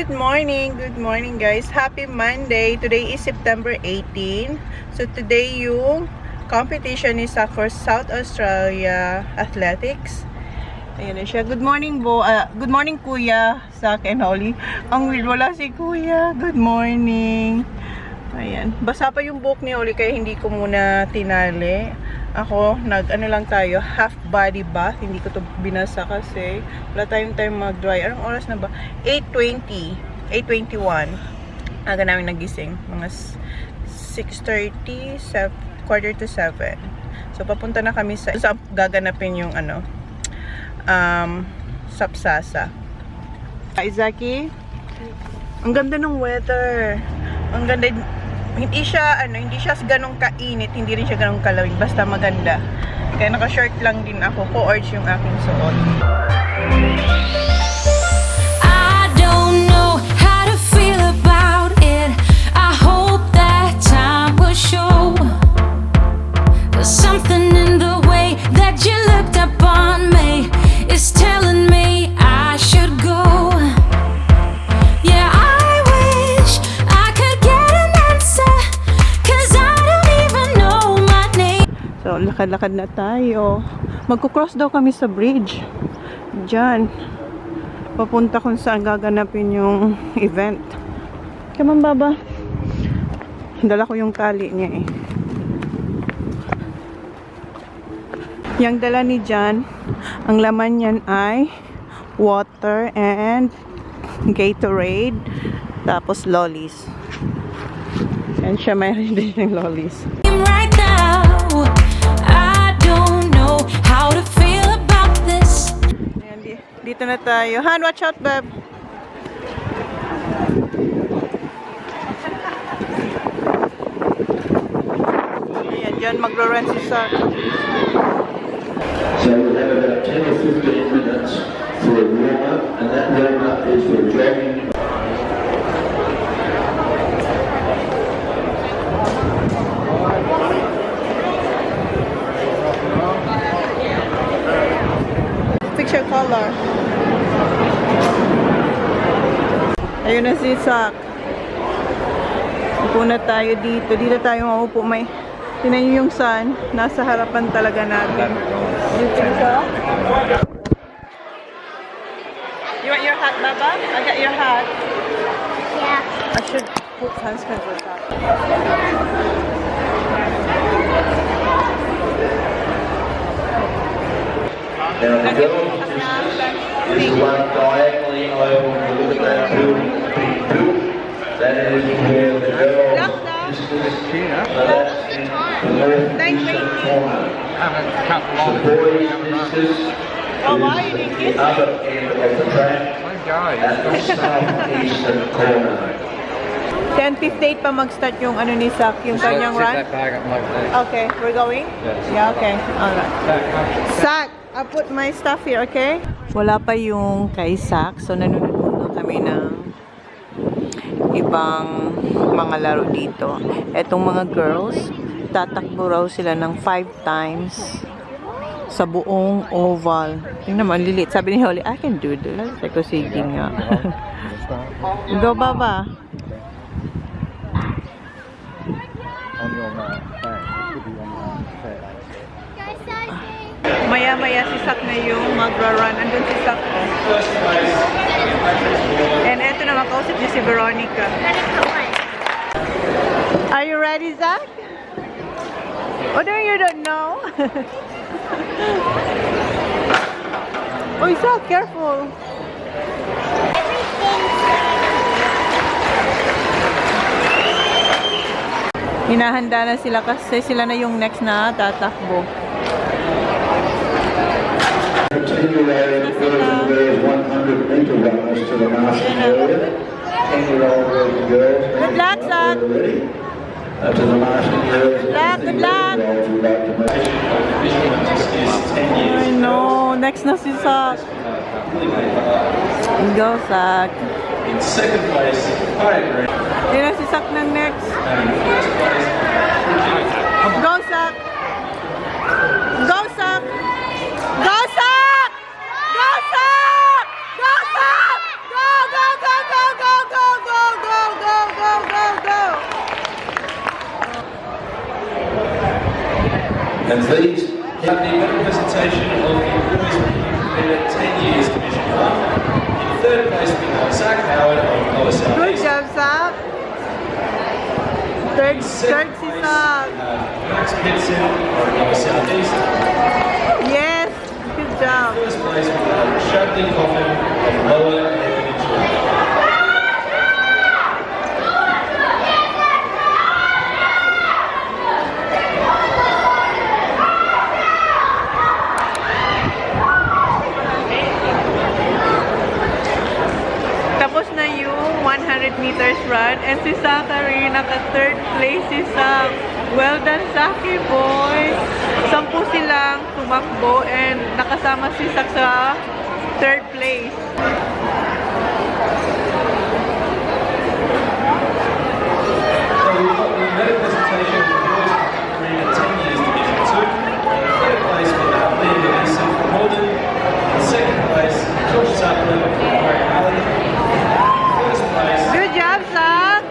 Good morning guys. Happy Monday. Today is September 18. So today yung competition is for South Australia Athletics. Ayan na siya. Good morning good morning Kuya, Zach and Holly. Ang weird, wala si Kuya. Good morning. Ayan. Basa pa yung buhok ni Holly kaya hindi ko muna tinali. Ako, ano lang tayo, half body bath. Hindi ko to binasa kasi wala tayong time mag-dry. Anong oras na ba? 8:20. 8:21. Aga namin nagising. Mga 6:30, 6:45. So, papunta na kami sa gaganapin yung sapsasa. Izaki, ang ganda ng weather. Ang ganda. Hindi siya ganong kainit, hindi rin siya ganong kalawig, basta maganda. Kaya naka-short lang din ako, co-orge yung aking suot. I don't know how to feel about it. I hope that time will show. There's something in the way that you looked up on me is telling me I should go. Yeah, so, lakad-lakad na tayo. Magko-cross daw kami sa bridge. Diyan. Papunta kung saan gaganapin yung event. Come on, Baba. Dala ko yung tali niya eh. Yung dala ni Jan, ang laman niyan ay water and Gatorade. Tapos lollies. Yan siya, mayroon din yung lollies. Right now, I don't know how to feel about this. Ayan, dito na tayo. Han, watch out, Beb. Ayan, dyan magro-run si Sar. So we'll have about 10 or 15 minutes for a warm-up, and that warm-up is for jogging. Fix your color. Ayun na si Sak. Upo na tayo dito. Dito tayo maupo. May tinan nyo yung sun. Nasa harapan talaga natin. Dito ka. You want your hat, Baba? I got your hat. Yeah. I should put sunscreen for that. Now the girls, this is one diagonally over when you look at that building being built. That is where the girls, this is that's in the northeastern corner. The boys, this is the other end of the track at the southeastern corner. 10:58 pa mag-start yung ni Sak, yung kanyang run. Okay, we're going? Yeah, okay. Alright. Sak, I'll put my stuff here, okay? Wala pa yung kay Sak, so nanonood muna kami ng ibang mga laro dito. Etong mga girls, tatakbo raw sila ng 5 times sa buong oval. Tingnan naman, lilit. Sabi ni Holly, I can do this. Sabi ko, sige nga. Go, Baba. Maya-maya si Sak na yung magra-run. Andun si Sak. And eto na, makausap niya si Veronica. Are you ready, Zach? Oh, no, you don't know? Oh, Zach, careful. Hinahanda na sila kasi sila na yung next na tatakbo. Continuing version there is 100-meter runners to the marching area. 10-year-old girls. Good luck, Zach. To the marching area. Good luck, good luck. I know. Next na si Zach. Go, Zach. In second place, Yun na si Zach ng next. Go, Zach. Go, Zach. Go, Zach. Go, Zach. Go, Zach. Go, go, go, go, go. completed 10 years Division 1. In third place we have Zach Howard of Lower South Good East. job, Zach. Third si Second place, Zach. Max Pitson of Lower South East. Yes, good job. First place we have Shadley Coffin of Lower Peninsula. Tapos na yung 100 meters run and si Zachary naka-third place si Zach. Well done, Zaki boy! 10 silang tumakbo and nakasama si Zach sa third place. So we made a presentation of the boys completed 10 years Division 2. In third place we have Liam Mason from Holden. In second place, Josh Saplin from Murray Valley. First place, Good job, Zach!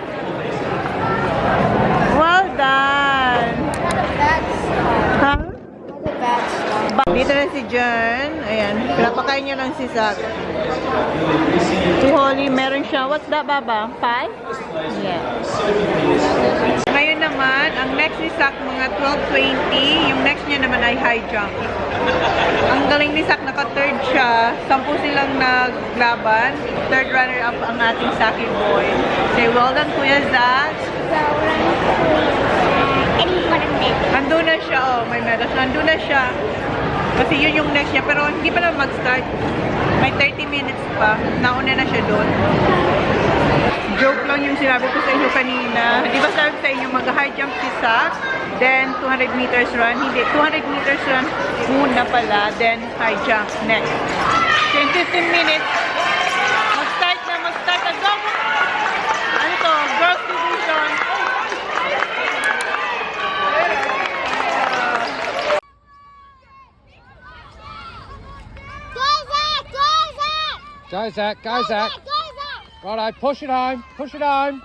Well done! Ha? Dito na si John. Ayan, pinapakain niya lang si Zach. Si Holly, meron siya. What's that, Baba? 5? Yeah. Ngayon naman, ang next ni Zach, mga 12:20. Yung next niya naman ay high jump. Ang galing ni Zach, naka-third siya. 10 silang naglaban. Third runner-up ang ating Saki boy. Say, well done, Kuya Zach. Andun na siya, oh. May medals. Andun na siya. Kasi yun yung next niya. Pero hindi pa naman mag-start. May 30 minutes pa. Nauna na siya doon. Joke lang yung sinabi ko sa inyo kanina. Di ba sabi ko sa inyo, mag-high jump si Zach, then 200 meters run. Hindi, 200 meters run muna pala, then high jump next. So in 15 minutes, mag-start na. Go! Ano to? Girls division. Go, Zach. Go, Zach. Righto, push it home. Push it home.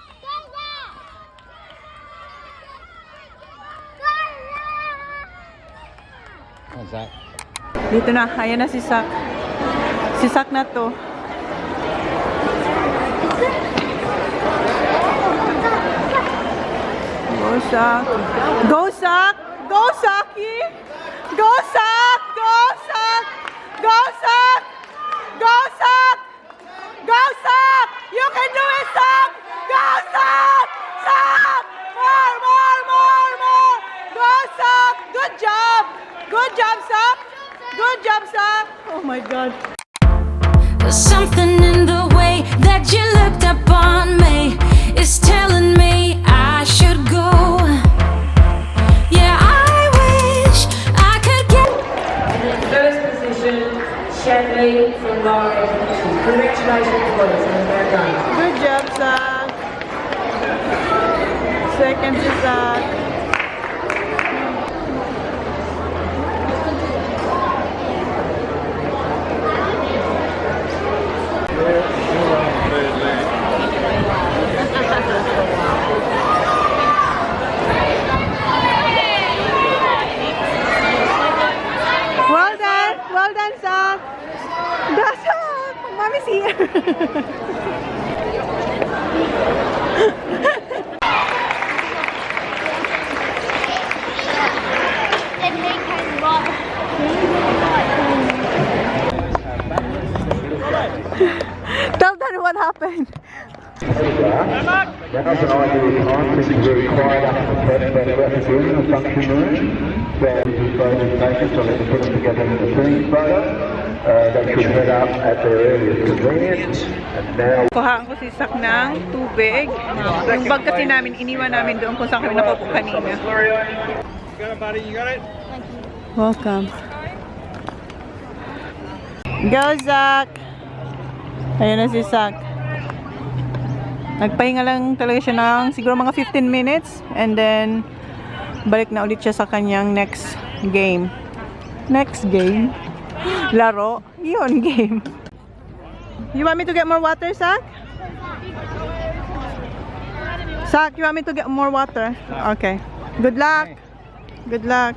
Come on, Zach. Dito na. Ayan na si Zach. Si Zach na to. Go, Zach. Go, Zach. Go, Zaki. Go, Zach. Go, Zach. Go, Zach. Go, Zach. Go, Zach. You can do it, Zach. Go, Zach. Zach. More. Go, Zach. Good job. Good job, Zach. Good job, Zach. Oh my God. There's something in the way that you looked upon me. It's telling me I should go. Yeah, I wish I could get. First position, Shadley from Lauren. Congratulations, boys, and well done. Good job, Zach. Second si Zach. Well done, Zach. That's Zach. Mommy's here. Tell them what happened. That was an ideal time. This is very quiet up in the graphic room in the function room. So this is photos taken, so let's put them together in the team photo. They should head up at their earliest convenience. And now... Kuhaan ko si Zach ng tubig. Yung bag kasi namin, iniwan namin doon kung saan kami napupo kanina. You got it, buddy. You got it. Welcome. Go, Zach! Ayun na si Zach. Nagpahinga lang talaga siya ng siguro mga 15 minutes and then balik na ulit siya sa kanyang next game. Next game? Laro? Yun, game. You want me to get more water, Zach? Zach, you want me to get more water? Okay. Good luck. Good luck.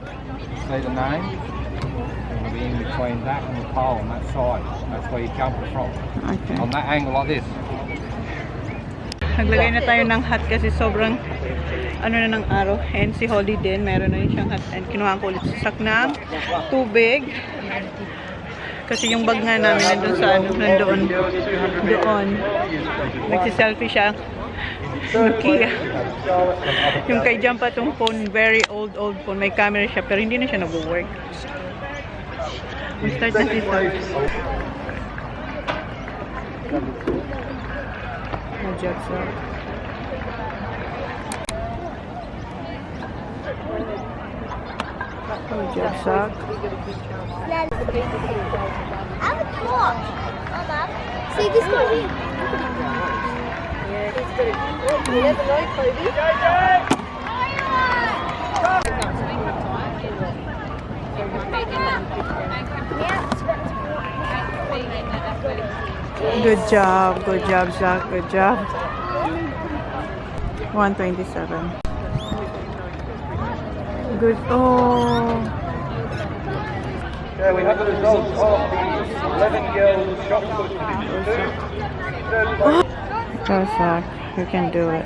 Say the name. You'll be in between that and the pole on that side. That's where you jump from. Okay. On that angle like this. Naglagay na tayo ng hat kasi sobrang ano na ng araw. And si Holly din, meron na rin siyang hat. And kinuha ko ulit sa sak ng tubig. Kasi yung bag nga namin nandun sa ano, nandoon. Doon. Nagsiselfie siya. Nokia. Yung kay Jampa tong phone, very old phone. May camera siya, pero hindi na siya nag-work. Start na si Sam. Good job, Zach. I would talk. Mama, see this guy here. Yeah, he's good. He doesn't know Kobe. Good job, Zach. Good job. 127. Good. Oh. Yeah, we have the results of the 11 girls shot put position 2. Third place. Go, Zach. You can do it.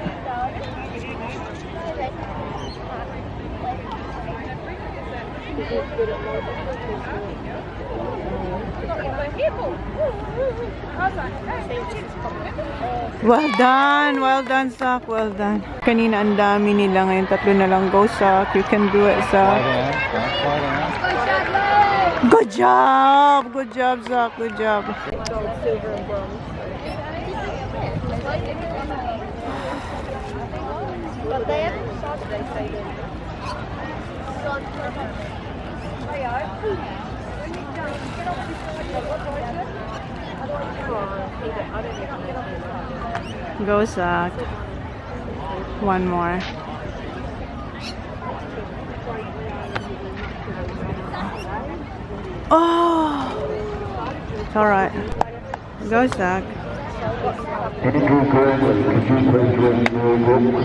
Well done, Zach. Well done. Kanina ang dami nila, ngayon tatlo na lang. Go, Zach. You can do it, Zach. Good job, Zach. Good job. But they haven't started, they say that. Go, Zach. One more. Oh! It's alright. Go, Zach. Any girls, could you please join your group?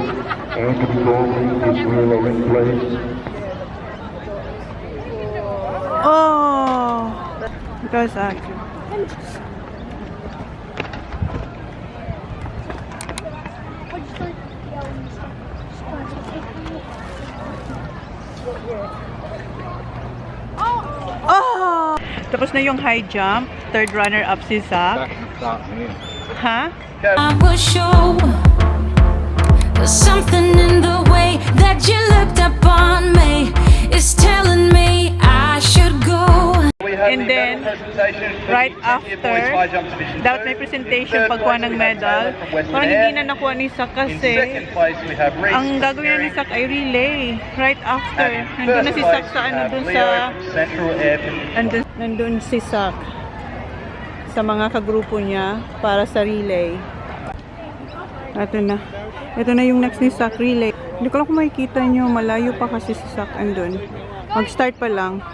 Anthony Golding is really in place. Oh! Go, Zach. Oh! Tapos na yung high jump. Third runner-up si Zach. Ha? I was sure there's something in the way that you looked upon me is telling me I should go. And then, right after, dapat may presentation pagkuha ng medal. Parang hindi na nakuha ni Zach kasi ang gagawin na ni Zach ay relay. Right after. Nandun na si Zach sa ano, dun sa... Nandun si Zach sa mga kagrupo niya para sa relay. Ito na. Ito na yung next ni Zach, relay. Hindi ko lang kung makikita nyo. Malayo pa kasi si Zach andun. Mag-start pa lang.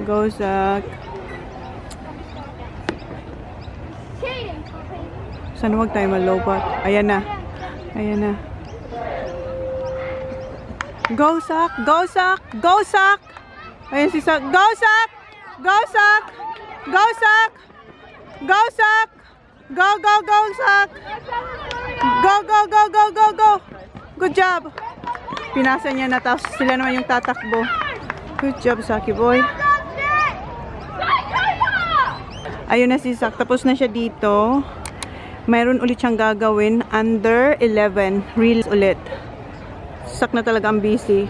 Go, Zach. Sana wag tayo malobat. Ayan na. Ayan na. Go, Zach! Go, Zach! Go, Zach! Ayan si Zach. Go, Zach! Go, Zach! Go, Zach! Go, Zach! Go, go, go, Zach! Go, go, go, go, go, go! Good job! Pinasa niya na, tapos sila naman yung tatakbo. Good job, Zaki boy. Ayun na si Zach. Tapos na siya dito. Mayroon ulit siyang gagawin. Under 11. Reels ulit. Zach na talaga ang busy.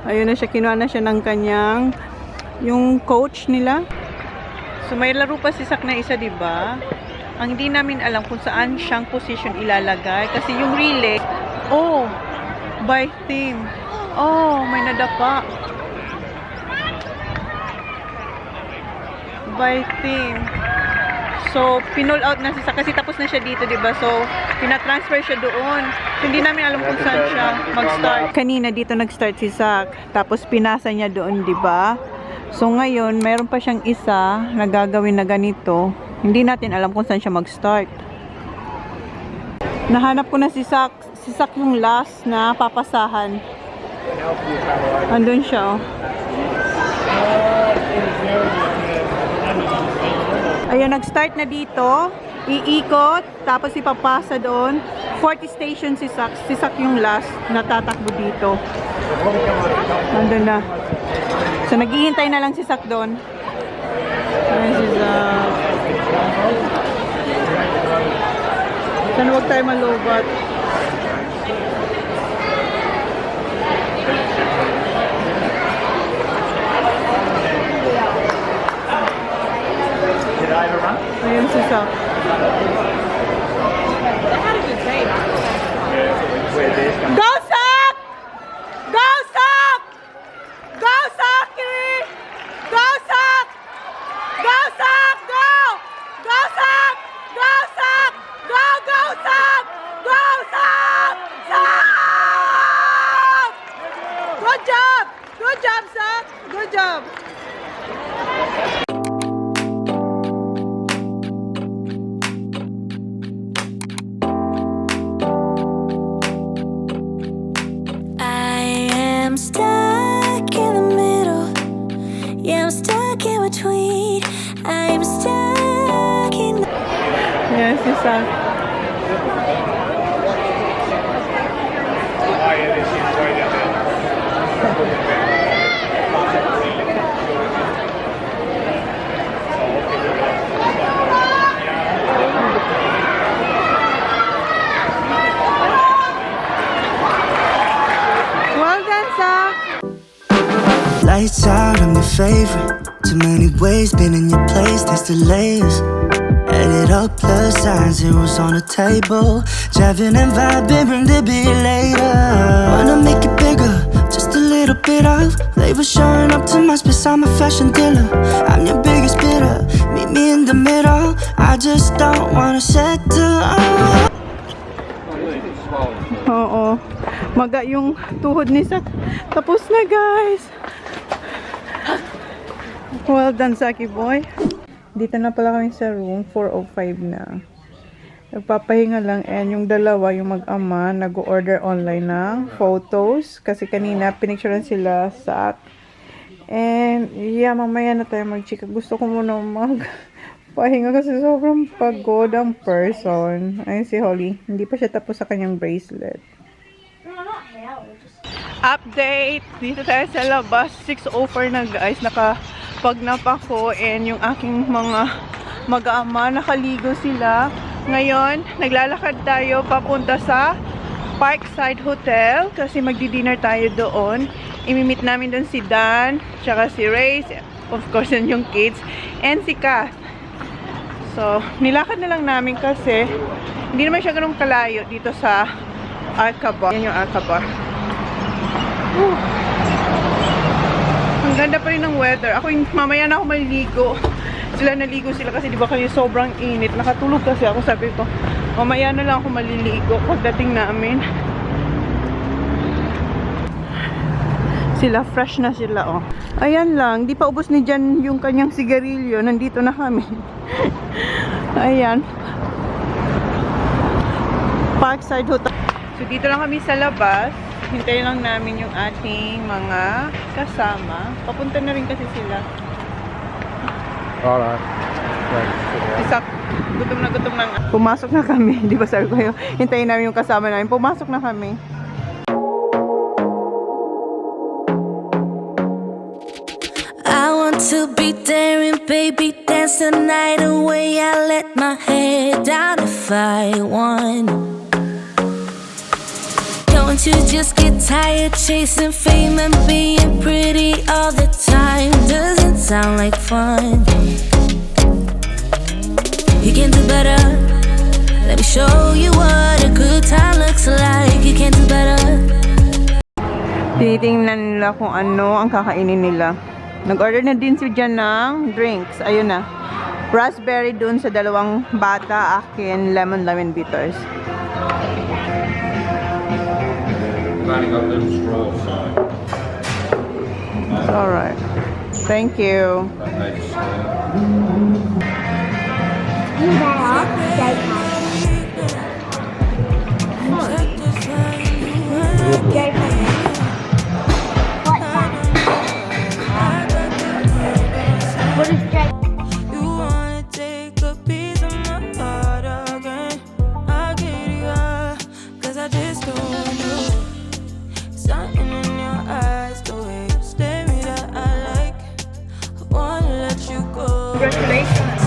Ayun na siya. Kinuha na siya ng kanyang yung coach nila. So may laro pa si Zach na isa, diba? Ang hindi namin alam kung saan siyang position ilalagay. Kasi yung relay, oh, by team. Oh, may nadapa. By team. So, pinull out na si Zach kasi tapos na siya dito, diba? So, pinatransfer siya doon. Hindi namin alam kung saan siya mag-start. Kanina dito nag-start si Zach. Tapos pinasa niya doon, diba? So, ngayon, mayroon pa siyang isa na gagawin na ganito. Hindi natin alam kung saan siya mag-start. Nahanap ko na si Zach. Si Zach yung last na papasahan. Andun siya, oh. Ayun, nag-start na dito. Iikot, tapos ipapasa doon. 40 station si Sak. Si Sak yung last na tatakbo dito. Nandun na. So, naghihintay na lang si Sak doon. Ayan si Sak. Sana huwag tayo malubat. Ayun si Sak. Go, Sak! Go, Sak! Go, Saki! Go, Sak! Go, Sak! Go! Go, Sak! Go, Sak! Go, go, Sak! Go, Sak! Sak! Good job! Good job, Sak! Good job! I'm stuck in the middle. Yeah, I'm stuck in between. I'm stuck in the... Yes, si Sak. Well done, Sak. Lights out, I'm your favorite. Too many ways, been in your place, there's delays. Added up plus signs, zeros on the table. Driving and vibing, bring the beat later. Wanna make it bigger, just a little bit of flavor showing up to my space, I'm a fashion dealer. I'm your biggest bidder, meet me in the middle. I just don't wanna settle. Oo. Maga yung tuhod ni Sak. Tapos na, guys. Well done, Saki boy. Dito na pala kami sa room. 4:05 na. Nagpapahinga lang. And yung dalawa, yung mag-ama, nag-order online ng photos. Kasi kanina, pinicturean sila Sak. And, yeah, mamaya na tayo mag-chika. Gusto ko muna pahinga kasi sobrang pagod ang person. Ayun si Holly. Hindi pa siya tapos sa kanyang bracelet. Update! Dito tayo sa labas. 6:04 na, guys. Nakapagnap ako and yung aking mga mag-aama, nakaligo sila. Ngayon, naglalakad tayo papunta sa Parkside Hotel kasi magdi-dinner tayo doon. Imimit namin doon si Dan, tsaka si Rayce, of course, yun yung kids, and si Kath. So, nilakad na lang namin kasi hindi naman siya ganun kalayo dito sa Alcaba. Yan yung Alcaba. Ang ganda pa rin ng weather. Ako, mamaya na ako maliligo. Naligo sila kasi di ba kayo sobrang init. Nakatulog kasi ako, sabi ko, mamaya na lang ako maliligo pagdating namin. Sila, fresh na sila, oh. Ayan lang, di pa ubos ni Jan yung kanyang sigarilyo. Nandito na kami. Ayan. Parkside Hotel. So, dito lang kami sa labas. Hintayin lang namin yung ating mga kasama. Papunta na rin kasi sila. Alright. Isak, gutom na. Pumasok na kami. Di ba sabi ko yun? Hintayin namin yung kasama namin. Pumasok na kami. I want to be daring, baby, dance the night away. I let my head down if I want. Don't you just get tired chasing fame and being pretty all the time? Doesn't sound like fun. You can do better. Let me show you what a good time looks like. You can do better. Tinitingnan nila kung ano ang kakainin nila. Nag-order na din si Jan ng drinks. Ayun na. Raspberry dun sa dalawang bata. Akin, lemon bitters. It's alright. Thank you. What is Jake? You wanna take Congratulations.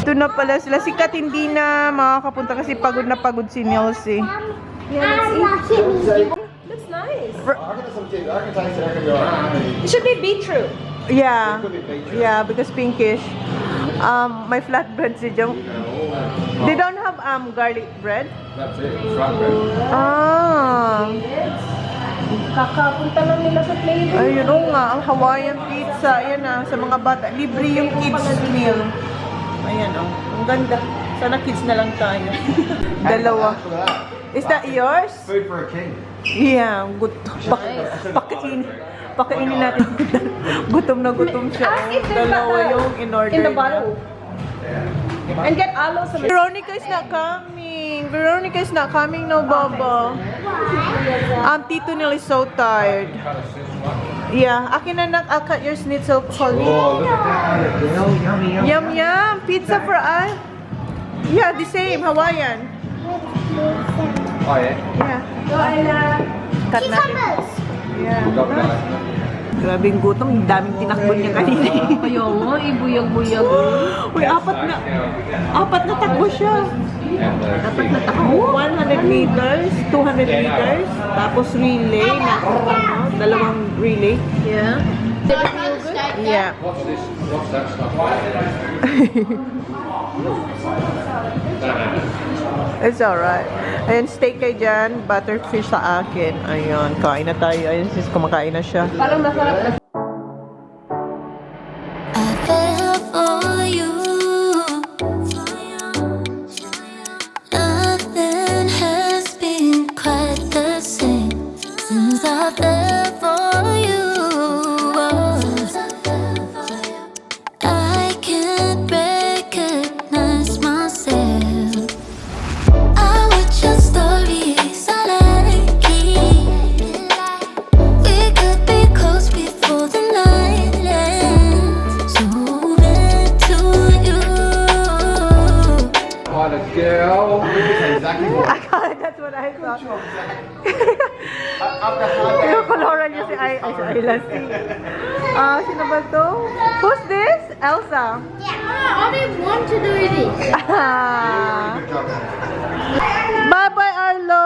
Ito na pala sila. Si Kat hindi na makakapunta kasi pagod na pagod si Nilsey. Looks nice. It should be beetroot. Yeah. Yeah, because pinkish. My flatbread si Jong. They don't have garlic bread? That's it. Flatbread. Kakapunta lang nila sa flavor. Ayun o nga, ang Hawaiian pizza. Ayan na, sa mga bata. Libre yung kids meal. Ayan o. Ang ganda. Sana kids na lang tayo. Dalawa. Is that yours? Food for a king. Yeah, pakainin natin. Gutom na gutom siya. Dalawa yung in-order In the niya. bottle. And get aloe some. Veronica is not coming. Veronica is not coming, no, Baba. Tito Neil is so tired. Yeah, akin na nak. I'll cut your schnitzel, Holly. Oh, look at that. Yummy, yummy. Yum yum. Pizza for us. Yeah, the same Hawaiian. Oh, yeah? Yeah. Go, Ayla. Cut natin. Yeah. Grabing gutom, daming tinakbo niya kanina. Kaya mo, ibuyag-buyag. Uy, apat na takbo siya. Apat na takbo. 100 meters, 200 meters, tapos relay, dalawang relay. Yeah. Yeah. What's this? What's that stuff? It's alright. Ayan, steak kay Jan, butterfish sa akin. Ayun, kain na tayo. Ayun, sis, kumakain na siya. Parang masarap. I fell for you. Nothing has been quite the same since I fell for you. I can't recognize myself. I watch your stories, I like it. We could be close before the night ends. So into you. What a girl. Exactly what. That's what I thought. Yung koloran niya si Ayla. Sino ba to? Who's this? Elsa. Yeah, I didn't want to do this. Bye-bye, Arlo.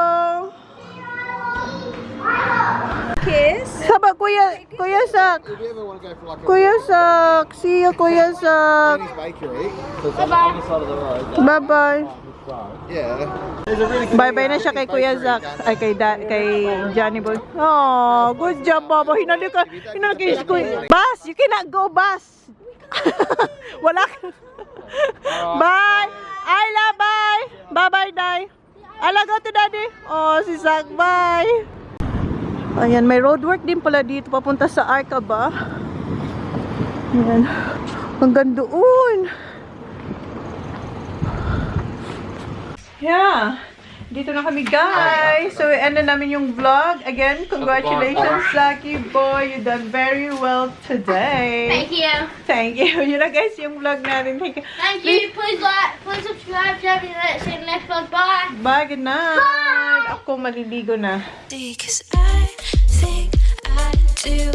Kiss? Saba, Kuya Sak. If you ever want to go for like a Kuya Sak. See you, Kuya Sak. Jenny's Bakery, so it's on the other side of the road. Bye-bye. Yeah. There's a really good Bye-bye na siya kay Kuya Zach. Ay, kay Johnny Boy. Oh, good job, Baba. Hinali ka. Bas, you cannot go, Bas. Wala ka. Bye. Ayla, bye. Bye-bye, Day. Ayla, go to Daddy. Oh, si Zach, bye. Ayan, may roadwork din pala dito. Papunta sa Arca ba? Ayan. Hanggang doon. Yeah. Dito na kami, guys. So, end na namin yung vlog. Again, congratulations, Lucky Boy. You done very well today. Thank you. Thank you. Yun na, guys, yung vlog natin. Thank you. Thank you. Please like, please subscribe, share, and let's see you next vlog. Bye. Bye, good night. Ako maliligo na. Because I think I do.